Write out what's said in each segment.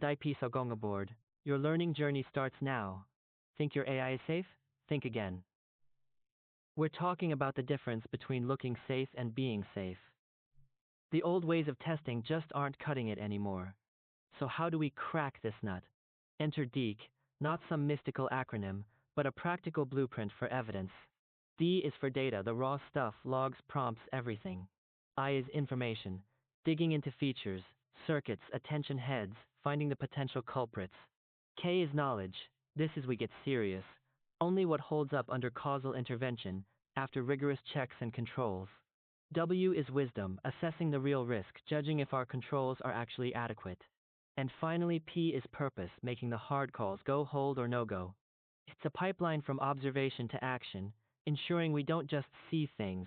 DIKWP going aboard. Your learning journey starts now. Think your AI is safe? Think again. We're talking about the difference between looking safe and being safe. The old ways of testing just aren't cutting it anymore. So how do we crack this nut? Enter DIK, not some mystical acronym, but a practical blueprint for evidence. D is for data, the raw stuff, logs, prompts, everything. I is information, digging into features, circuits, attention heads, finding the potential culprits. K is knowledge, this is we get serious. Only what holds up under causal intervention, after rigorous checks and controls. W is wisdom, assessing the real risk, judging if our controls are actually adequate. And finally, P is purpose, making the hard calls, go, hold, or no go. It's a pipeline from observation to action, ensuring we don't just see things,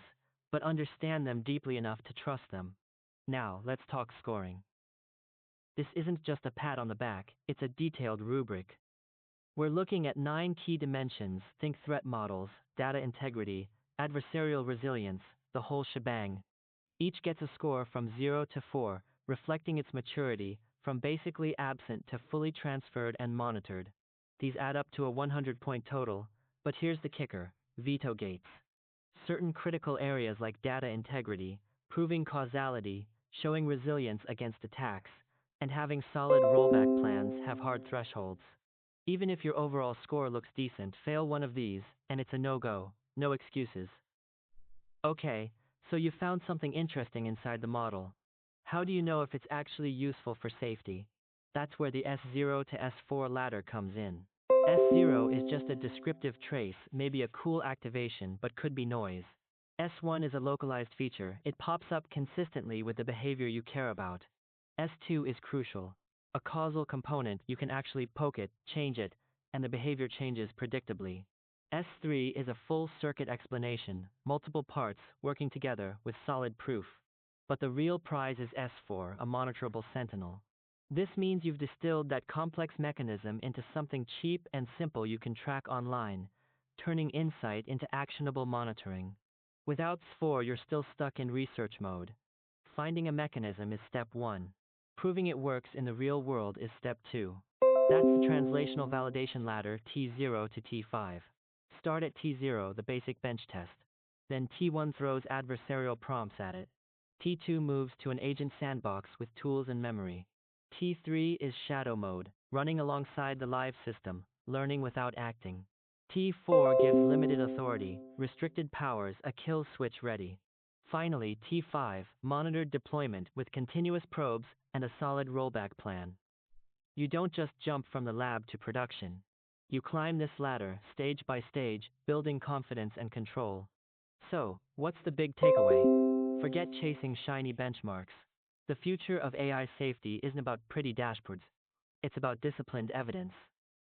but understand them deeply enough to trust them. Now, let's talk scoring. This isn't just a pat on the back, it's a detailed rubric. We're looking at 9 key dimensions, think threat models, data integrity, adversarial resilience, the whole shebang. Each gets a score from 0 to 4, reflecting its maturity, from basically absent to fully transferred and monitored. These add up to a 100-point total, but here's the kicker: veto gates. Certain critical areas like data integrity, proving causality, showing resilience against attacks, and having solid rollback plans have hard thresholds. Even if your overall score looks decent, fail one of these, and it's a no-go, no excuses. Okay, so you found something interesting inside the model. How do you know if it's actually useful for safety? That's where the S0 to S4 ladder comes in. S0 is just a descriptive trace, maybe a cool activation, but could be noise. S1 is a localized feature, it pops up consistently with the behavior you care about. S2 is crucial. A causal component, you can actually poke it, change it, and the behavior changes predictably. S3 is a full circuit explanation, multiple parts working together with solid proof. But the real prize is S4, a monitorable sentinel. This means you've distilled that complex mechanism into something cheap and simple you can track online, turning insight into actionable monitoring. Without S4, you're still stuck in research mode. Finding a mechanism is step 1. Proving it works in the real world is step 2. That's the translational validation ladder, T0 to T5. Start at T0, the basic bench test. Then T1 throws adversarial prompts at it. T2 moves to an agent sandbox with tools and memory. T3 is shadow mode, running alongside the live system, learning without acting. T4 gives limited authority, restricted powers, a kill switch ready. Finally, T5, monitored deployment with continuous probes and a solid rollback plan. You don't just jump from the lab to production. You climb this ladder, stage by stage, building confidence and control. So, what's the big takeaway? Forget chasing shiny benchmarks. The future of AI safety isn't about pretty dashboards. It's about disciplined evidence.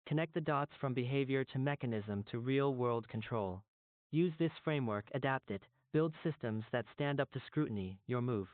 Connect the dots from behavior to mechanism to real-world control. Use this framework, adapt it, build systems that stand up to scrutiny, your move.